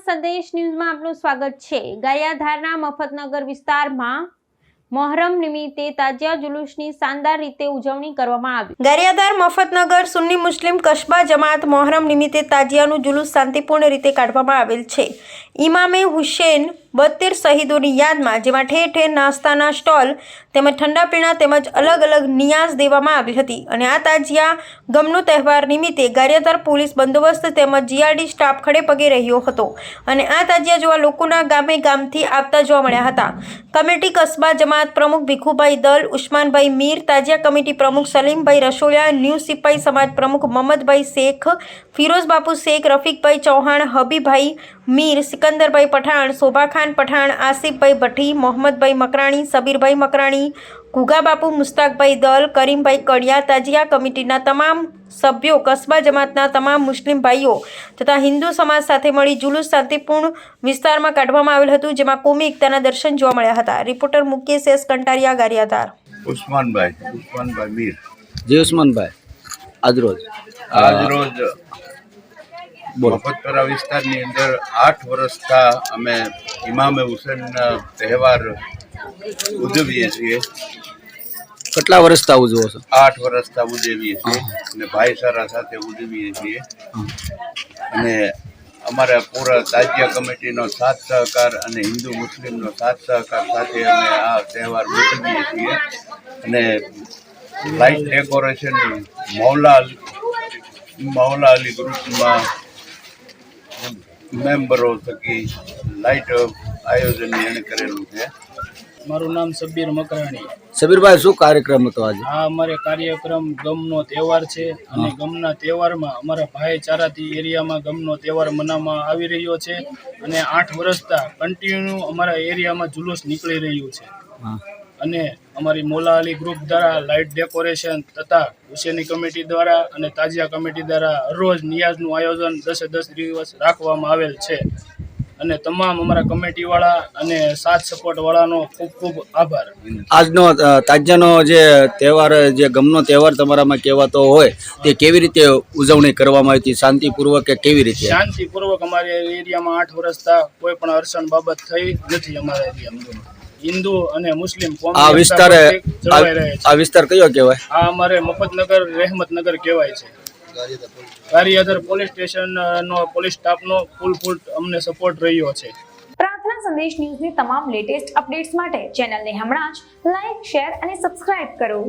સંદેશ ન્યૂઝમાં આપનું સ્વાગત છે। ગારિયાધારના મફતનગર વિસ્તારમાં મોહરમ નિમિત્તે તાજિયા જુલુસની શાનદાર રીતે ઉજવણી કરવામાં આવી। ગારિયાધાર મફતનગર સુન્ની મુસ્લિમ કસ્બા જમાત મોહરમ નિમિત્તે તાજિયાનું જુલુસ શાંતિપૂર્ણ રીતે કાઢવામાં આવેલ છે। ઇમામે હુસૈન 72 શહીદોની યાદમાં જેમાં ઠેર ઠેર નાસ્તાના સ્ટોલ તેમજ ઠંડા પીણા તેમજ અલગ અલગ નિયાઝ દેવામાં આવી હતી અને આ તાજિયા ગમનો તહેવાર નિમિત્તે ગારિયાધાર પોલીસ બંદોબસ્ત તેમજ જીઆરડી સ્ટાફ ખડે પગે રહ્યો હતો અને આ તાજિયા જોવા લોકોના ગામે ગામથી આવતા જોવા મળ્યા હતા। કમિટી કસ્બા જમાત પ્રમુખ ભીખુભાઈ દલ, ઉસ્માનભાઈ મીર, તાજિયા કમિટી પ્રમુખ સલીમભાઈ રસોલિયા, ન્યૂ સિપાઈ સમાજ પ્રમુખ મોહમ્મદભાઈ શેખ, ફિરોઝ બાપુ શેખ, રફીકભાઈ ચૌહાણ, હબીભાઈ મીર, સિકંદરભાઈ પઠાણ, શોભાખાન પઠાણ, આસિફભાઈ ભઠ્ઠી, મોહમ્મદભાઈ મકરાણી, સબીરભાઈ મકરાણી, ઘુગા બાપુ, મુસ્તાકભાઈ દલ, કરીમભાઈ કડિયા, તાજિયા કમિટીના તમામ સભ્યો, કસ્બા જમાતના તમામ મુસ્લિમ ભાઈઓ તથા હિન્દુ સમાજ સાથે મળી જુલુસ શાંતિપૂર્ણ વિસ્તારમાં કાઢવામાં આવેલ હતું, જેમાં કોમી એકતાના દર્શન જોવા મળ્યા હતા। Reporter Mukesh S Kantariya, Gariyadhar. ઉસ્માનભાઈ મીર। જી ઉસ્માનભાઈ, આજરોજ મફતપરા વિસ્તારની અંદર 8 વર્ષથી અમે ઇમામે હુસૈનના તહેવાર ઉજવીએ છીએ। કેટલા વર્ષથી ઉજવો છો? 8 વર્ષથી ઉજવીએ છીએ અને ભાઈચારા સાથે ઉજવીએ છીએ અને અમારા પૂરા તાજિયા કમિટીનો સાથ સહકાર અને હિન્દુ મુસ્લિમનો સાથ સહકાર સાથે અમે આ તહેવાર ઉજવીએ છીએ અને લાઇટ ડેકોરેશન મૌલા અલી ગ્રુપમાં મેમ્બરો થકી લાઇટ આયોજન એણે કરેલું છે। મારું નામ સબીર મકરાણી। સબીરભાઈ, શું કાર્યક્રમ હતો આજે? આ અમારે કાર્યક્રમ ગમનો તહેવાર છે અને ગમના તહેવારમાં અમારા ભાઈચારાથી એરિયામાં ગમનો તહેવાર મનાવવામાં આવી રહ્યો છે અને 8 વર્ષથી કન્ટિન્યુ અમારા એરિયામાં જુલુસ નીકળી રહ્યું છે અને અમારી મૌલા અલી ગ્રુપ દ્વારા લાઇટ ડેકોરેશન તથા હુસેની કમિટી દ્વારા અને તાજિયા કમિટી દ્વારા રોજ નિયાઝનું આયોજન 10-10 દિવસ રાખવામાં આવેલ છે અને તમામ અમારા કમિટીવાળા અને સાથ સપોર્ટવાળાનો ખૂબ ખૂબ આભાર। આજનો તાજિયાનો જે તહેવાર, જે ગમનો તહેવાર તમારામાં કહેવાતો હોય તે કેવી રીતે ઉજવણી કરવામાં આવી હતી? શાંતિપૂર્વક કે કેવી રીતે? શાંતિપૂર્વક અમારા એરિયામાં 8 વર્ષથી કોઈ પણ અડચણ બાબત થઈ નથી। અમારા એરિયામાં હિન્દુ અને મુસ્લિમ આ વિસ્તાર કયો કહેવાય? આ અમારે મફતનગર રહેમતનગર કહેવાય છે। ગારિયાધાર પોલીસ સ્ટેશનનો પોલીસ સ્ટાફનો ફૂલ અમને સપોર્ટ રહ્યો છે। પ્રાર્થના સંદેશ ન્યૂઝની તમામ લેટેસ્ટ અપડેટ્સ માટે ચેનલને હમણાં જ લાઈક, શેર અને સબસ્ક્રાઇબ કરો।